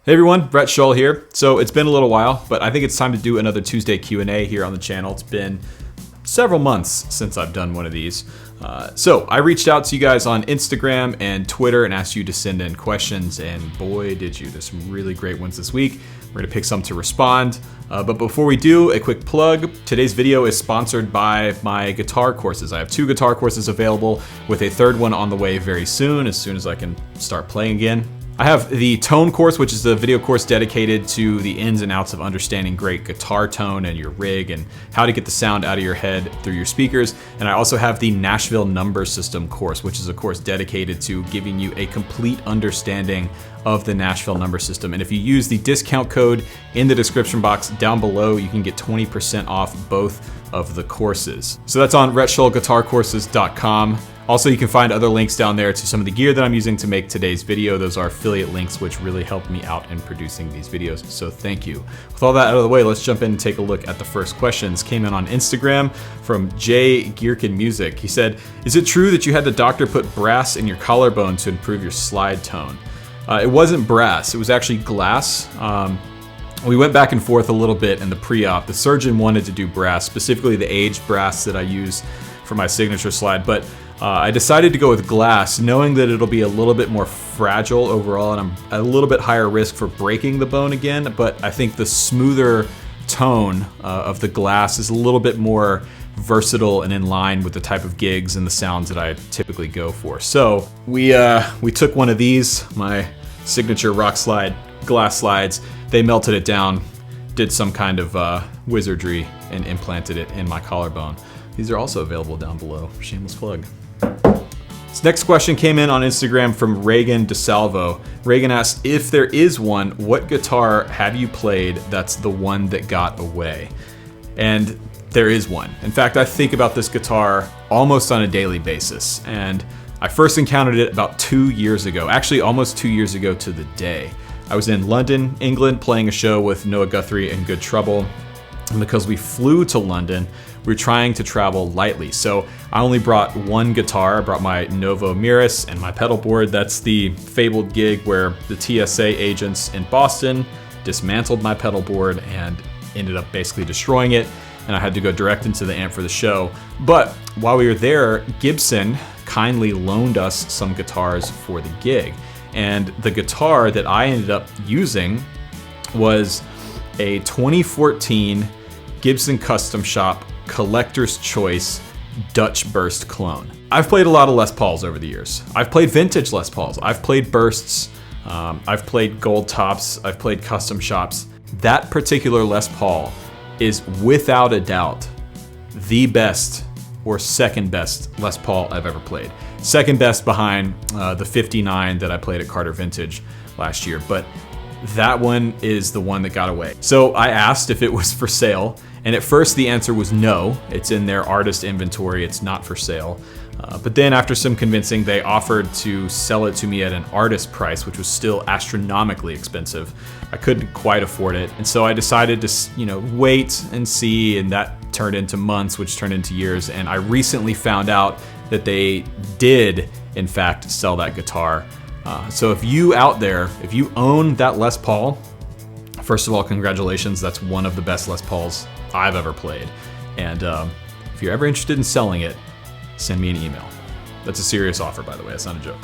Hey everyone, Rhett Shull here. So it's been a little while, but I think it's time to do another Tuesday Q&A here on the channel. It's been several months since I've done one of these. So I reached out to you guys on Instagram and Twitter and asked you to send in questions, and boy did you. There's some really great ones this week. We're gonna pick some to respond. But before we do, a quick plug. Today's video is sponsored by my guitar courses. I have 2 guitar courses available with a 3rd one on the way very soon as I can start playing again. I have the tone course, which is the video course dedicated to the ins and outs of understanding great guitar tone and your rig and how to get the sound out of your head through your speakers. And I also have the Nashville Number System course, which is a course dedicated to giving you a complete understanding of the Nashville Number System. And if you use the discount code in the description box down below, you can get 20% off both of the courses. So that's on rhettshullguitarcourses.com. Also, you can find other links down there to some of the gear that I'm using to make today's video. Those are affiliate links, which really help me out in producing these videos, so thank you. With all that out of the way, let's jump in and take a look at the first questions. Came in on Instagram from DEACON Music. He said, is it true that you had the doctor put brass in your collarbone to improve your slide tone? It wasn't brass, it was actually glass. We went back and forth a little bit in the pre-op. The surgeon wanted to do brass, specifically the aged brass that I use for my signature slide, but I decided to go with glass, knowing that it'll be a little bit more fragile overall, and I'm at a little bit higher risk for breaking the bone again, but I think the smoother tone of the glass is a little bit more versatile and in line with the type of gigs and the sounds that I typically go for. So we took one of these, my signature rock slide glass slides, they melted it down, did some kind of wizardry, and implanted it in my collarbone. These are also available down below. Shameless plug. This next question came in on Instagram from Reagan DeSalvo. Reagan asks, if there is one, what guitar have you played that's the one that got away? And there is one. In fact, I think about this guitar almost on a daily basis. And I first encountered it about 2 years ago, actually almost 2 years ago to the day. I was in London, England, playing a show with Noah Guthrie and Good Trouble. And because we flew to London, we were trying to travel lightly. So I only brought one guitar. I brought my Novo Miras and my pedal board. That's the fabled gig where the TSA agents in Boston dismantled my pedal board and ended up basically destroying it. And I had to go direct into the amp for the show. But while we were there, Gibson kindly loaned us some guitars for the gig. And the guitar that I ended up using was a 2014 Gibson Custom Shop Collector's Choice Dutch Burst clone. I've played a lot of Les Pauls over the years. I've played vintage Les Pauls. I've played Bursts. I've played Gold Tops. I've played Custom Shops. That particular Les Paul is without a doubt the best or second best Les Paul I've ever played. Second best behind the 59 that I played at Carter Vintage last year, but that one is the one that got away. So I asked if it was for sale, and at first the answer was no. It's in their artist inventory, it's not for sale. But then after some convincing, they offered to sell it to me at an artist price, which was still astronomically expensive. I couldn't quite afford it, and so I decided to, wait and see, and that turned into months, which turned into years. And I recently found out that they did, in fact, sell that guitar. So if you out there, if you own that Les Paul, first of all, congratulations. That's one of the best Les Pauls I've ever played. And if you're ever interested in selling it, send me an email. That's a serious offer, by the way. That's not a joke.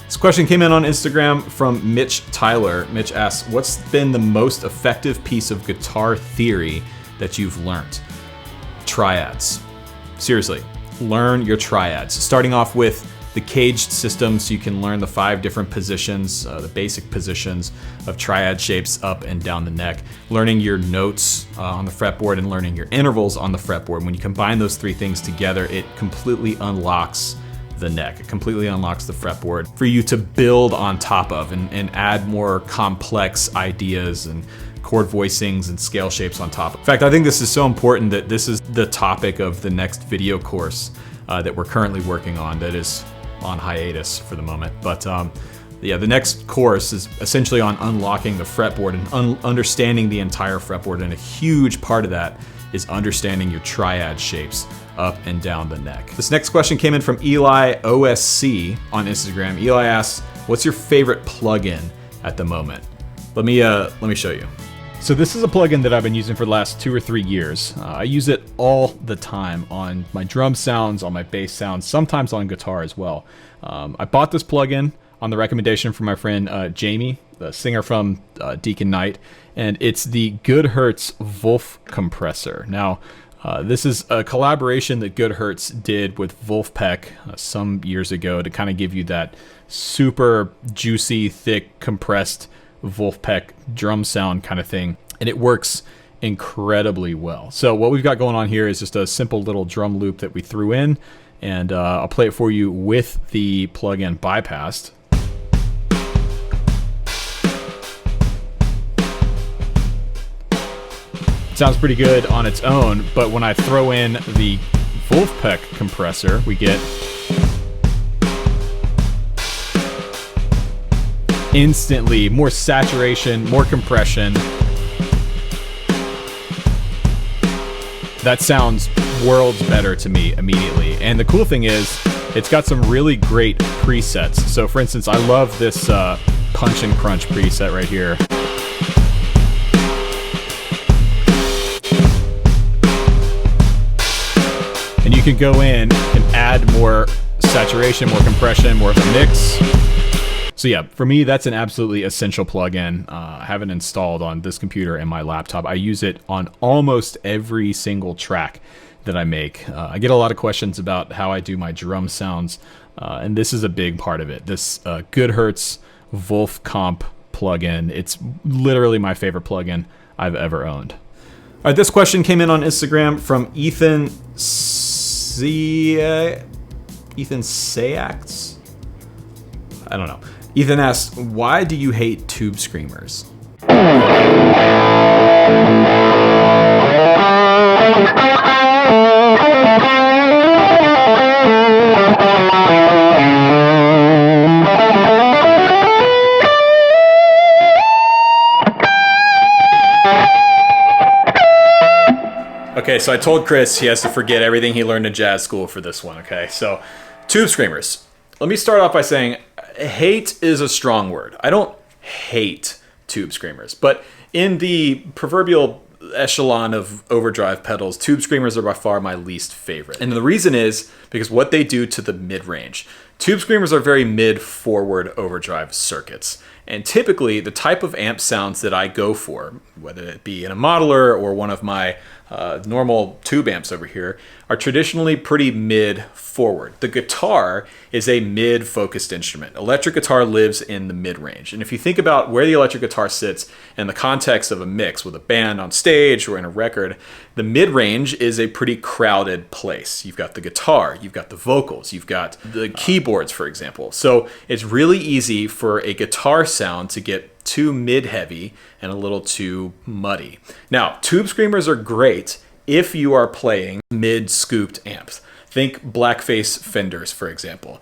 This question came in on Instagram from Mitch Tyler. Mitch asks, what's been the most effective piece of guitar theory that you've learned? Triads. Seriously, learn your triads. Starting off with the caged system, so you can learn the 5 different positions, the basic positions of triad shapes up and down the neck. Learning your notes on the fretboard and learning your intervals on the fretboard. When you combine those 3 things together, it completely unlocks the neck. It completely unlocks the fretboard for you to build on top of and add more complex ideas and chord voicings and scale shapes on top. In fact, I think this is so important that this is the topic of the next video course that we're currently working on, that is on hiatus for the moment. But yeah, the next course is essentially on unlocking the fretboard and understanding the entire fretboard, and a huge part of that is understanding your triad shapes up and down the neck. This next question came in from Eli OSC on Instagram. Eli asks, what's your favorite plugin at the moment? Let me show you. So this is a plugin that I've been using for the last 2 or 3 years. I use it all the time on my drum sounds, on my bass sounds, sometimes on guitar as well. I bought this plugin on the recommendation from my friend Jamie, the singer from DEACON KNIGHT, and it's the Goodhertz Wolf compressor. Now, this is a collaboration that Goodhertz did with Wolfpack some years ago to kind of give you that super juicy, thick, compressed Wolfpack drum sound kind of thing, and it works incredibly well. So what we've got going on here is just a simple little drum loop that we threw in, and I'll play it for you with the plugin bypassed. It sounds pretty good on its own, but when I throw in the Wolfpack compressor, we get instantly more saturation, more compression. That sounds worlds better to me immediately. And the cool thing is, it's got some really great presets. So for instance, I love this punch and crunch preset right here. And you can go in and add more saturation, more compression, more of a mix. So yeah, for me, that's an absolutely essential plugin. I have it installed on this computer and my laptop. I use it on almost every single track that I make. I get a lot of questions about how I do my drum sounds, and this is a big part of it. This Goodhertz Wolf Comp plugin, it's literally my favorite plugin I've ever owned. All right, this question came in on Instagram from Ethan Sayax? I don't know. Ethan asks, why do you hate tube screamers? Okay, so I told Chris he has to forget everything he learned in jazz school for this one, okay? So, tube screamers. Let me start off by saying, hate is a strong word. I don't hate tube screamers, but in the proverbial echelon of overdrive pedals, tube screamers are by far my least favorite. And the reason is because what they do to the mid-range. Tube screamers are very mid-forward overdrive circuits. And typically, the type of amp sounds that I go for, whether it be in a modeler or one of my normal tube amps over here, are traditionally pretty mid-forward. The guitar is a mid-focused instrument. Electric guitar lives in the mid-range. And if you think about where the electric guitar sits in the context of a mix with a band on stage or in a record, the mid-range is a pretty crowded place. You've got the guitar, you've got the vocals, you've got the keyboards, for example. So it's really easy for a guitar sound to get too mid-heavy and a little too muddy. Now, tube screamers are great if you are playing mid-scooped amps. Think blackface Fenders, for example.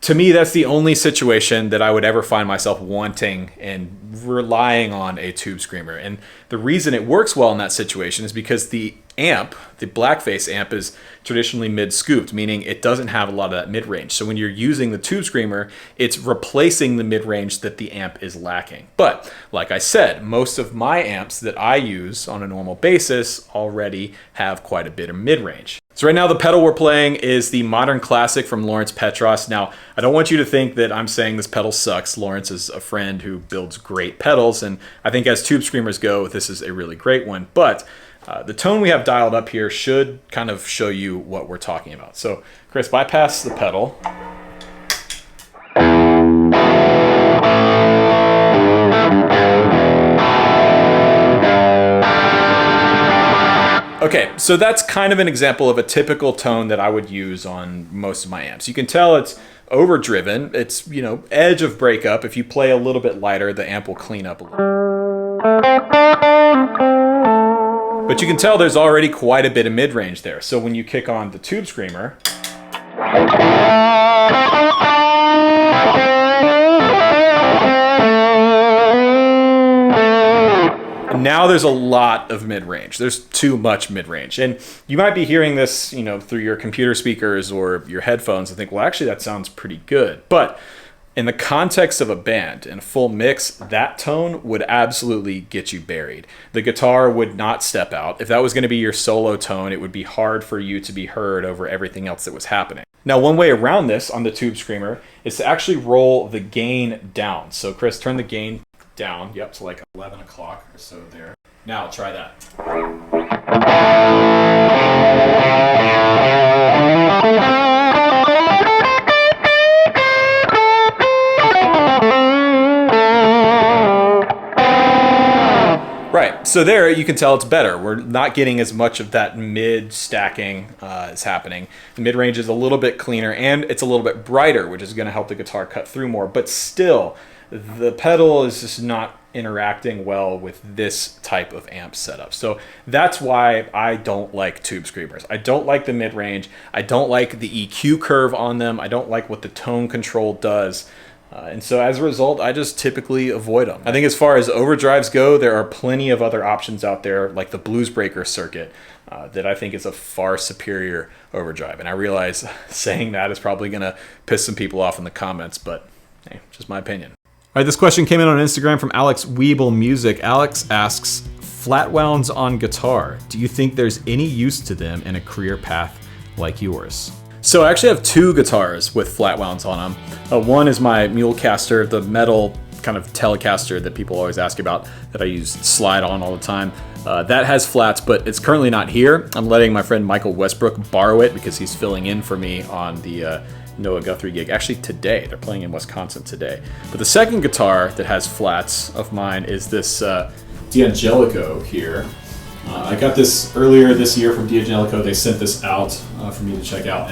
To me, that's the only situation that I would ever find myself wanting and relying on a tube screamer. And the reason it works well in that situation is because the amp, the blackface amp, is traditionally mid-scooped, meaning it doesn't have a lot of that mid-range. So when you're using the tube screamer, it's replacing the mid-range that the amp is lacking. But like I said, most of my amps that I use on a normal basis already have quite a bit of mid-range. So right now the pedal we're playing is the Modern Classic from Lawrence Petros. Now, I don't want you to think that I'm saying this pedal sucks. Lawrence is a friend who builds great pedals, and I think as tube screamers go, this is a really great one. But the tone we have dialed up here should kind of show you what we're talking about. So, Chris, bypass the pedal. Okay, so that's kind of an example of a typical tone that I would use on most of my amps. You can tell it's overdriven. It's, you know, edge of breakup. If you play a little bit lighter, the amp will clean up a little. But you can tell there's already quite a bit of mid-range there. So when you kick on the tube screamer, now there's a lot of mid-range. There's too much mid-range. And you might be hearing this, you know, through your computer speakers or your headphones and think, well, actually that sounds pretty good. But in the context of a band, in a full mix, that tone would absolutely get you buried. The guitar would not step out. If that was going to be your solo tone, it would be hard for you to be heard over everything else that was happening. Now, one way around this on the Tube Screamer is to actually roll the gain down. So Chris, turn the gain down, yep, to like 11 o'clock or so there. Now try that. Right, so there you can tell it's better. We're not getting as much of that mid stacking is happening. The mid range is a little bit cleaner and it's a little bit brighter, which is going to help the guitar cut through more. But still, the pedal is just not interacting well with this type of amp setup. So that's why I don't like Tube Screamers. I don't like the mid range. I don't like the EQ curve on them. I don't like what the tone control does. And so as a result, I just typically avoid them. I think as far as overdrives go, there are plenty of other options out there, like the Blues Breaker circuit, that I think is a far superior overdrive. And I realize saying that is probably going to piss some people off in the comments, but hey, just my opinion. All right, this question came in on Instagram from Alex Weeble Music. Alex asks, flatwounds on guitar, do you think there's any use to them in a career path like yours? So I actually have two guitars with flatwounds on them. One is my Mulecaster, the metal kind of Telecaster that people always ask about, that I use slide on all the time. That has flats, but it's currently not here. I'm letting my friend Michael Westbrook borrow it because he's filling in for me on the Noah Guthrie gig. Actually today, they're playing in Wisconsin today. But the second guitar that has flats of mine is this D'Angelico here. I got this earlier this year from D'Angelico. They sent this out for me to check out,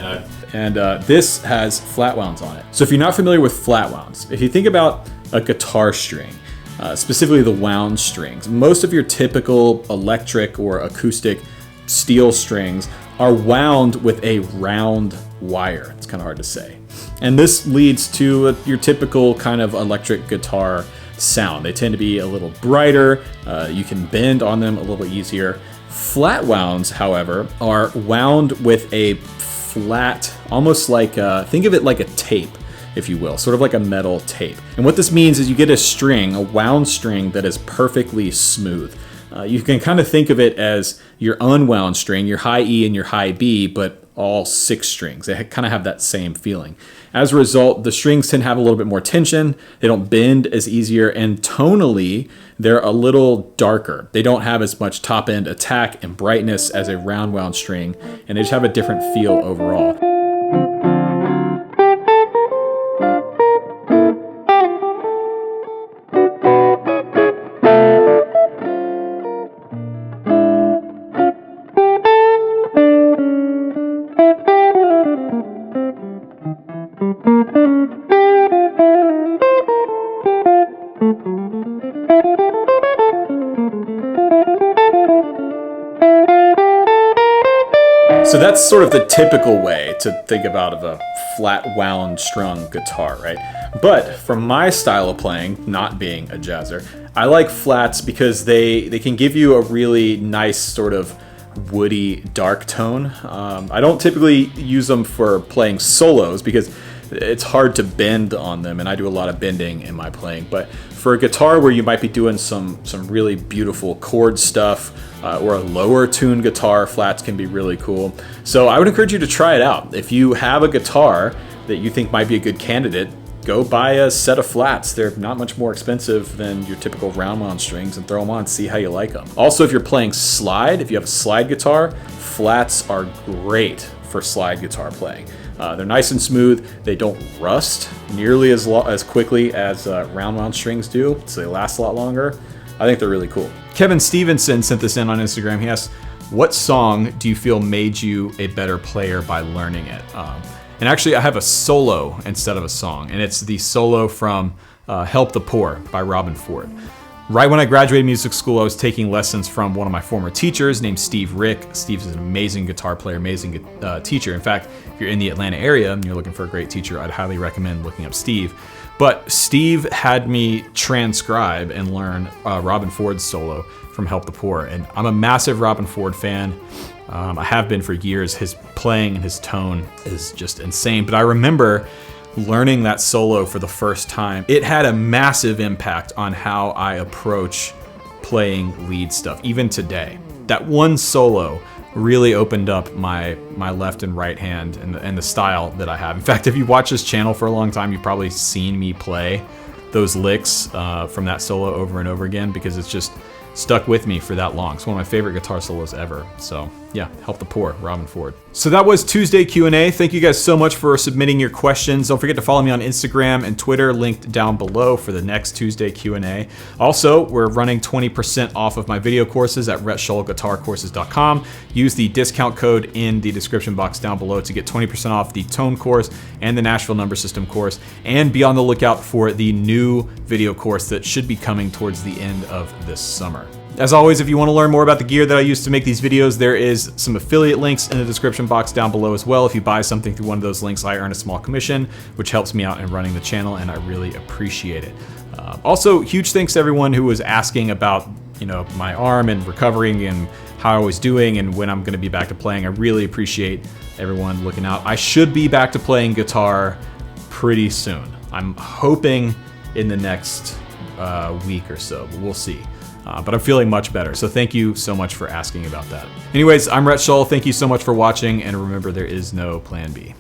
and this has flatwounds on it. So if you're not familiar with flatwounds, if you think about a guitar string, specifically the wound strings, most of your typical electric or acoustic steel strings are wound with a round wire. It's kind of hard to say. And this leads to your typical kind of electric guitar sound. They tend to be a little brighter. You can bend on them a little easier. Flat wounds, however, are wound with a flat, almost like, think of it like a tape, if you will, sort of like a metal tape. And what this means is you get a string, a wound string that is perfectly smooth. You can kind of think of it as your unwound string, your high E and your high B, but all 6 strings. They kind of have that same feeling. As a result, the strings tend to have a little bit more tension. They don't bend as easier, and tonally, they're a little darker. They don't have as much top end attack and brightness as a round wound string, and they just have a different feel overall. So that's sort of the typical way to think about of a flat wound strung guitar, right? But for my style of playing, not being a jazzer, I like flats because they can give you a really nice sort of woody dark tone. I don't typically use them for playing solos because it's hard to bend on them, and I do a lot of bending in my playing. But for a guitar where you might be doing some really beautiful chord stuff, or a lower tuned guitar, flats can be really cool. So I would encourage you to try it out. If you have a guitar that you think might be a good candidate, go buy a set of flats. They're not much more expensive than your typical round wound strings, and throw them on, see how you like them. Also, if you're playing slide, if you have a slide guitar, flats are great for slide guitar playing. They're nice and smooth. They don't rust nearly as quickly as round wound strings do, so they last a lot longer. I think they're really cool. Kevin Stevenson sent this in on Instagram. He asked, what song do you feel made you a better player by learning it? And actually, I have a solo instead of a song, and it's the solo from Help the Poor by Robin Ford. Right when I graduated music school, I was taking lessons from one of my former teachers named Steve Rick. Steve's an amazing guitar player, amazing teacher. In fact, if you're in the Atlanta area and you're looking for a great teacher, I'd highly recommend looking up Steve. But Steve had me transcribe and learn Robin Ford's solo from Help the Poor. And I'm a massive Robin Ford fan. I have been for years. His playing and his tone is just insane. But I remember learning that solo for the first time, it had a massive impact on how I approach playing lead stuff, even today. That one solo really opened up my left and right hand and the style that I have. In fact, if you watch this channel for a long time, you've probably seen me play those licks from that solo over and over again, because it's just stuck with me for that long. It's one of my favorite guitar solos ever. So yeah, help the poor, Robin Ford. So that was Tuesday Q&A. Thank you guys so much for submitting your questions. Don't forget to follow me on Instagram and Twitter, linked down below for the next Tuesday Q&A. Also, we're running 20% off of my video courses at rhettshullguitarcourses.com. Use the discount code in the description box down below to get 20% off the tone course and the Nashville Number System course. And be on the lookout for the new video course that should be coming towards the end of this summer. As always, if you want to learn more about the gear that I use to make these videos, there is some affiliate links in the description box down below as well. If you buy something through one of those links, I earn a small commission, which helps me out in running the channel, and I really appreciate it. Also, huge thanks to everyone who was asking about, my arm and recovering and how I was doing and when I'm going to be back to playing. I really appreciate everyone looking out. I should be back to playing guitar pretty soon. I'm hoping in the next week or so, but we'll see. But I'm feeling much better, so thank you so much for asking about that. Anyways, I'm Rhett Shull. Thank you so much for watching, and remember, there is no plan B.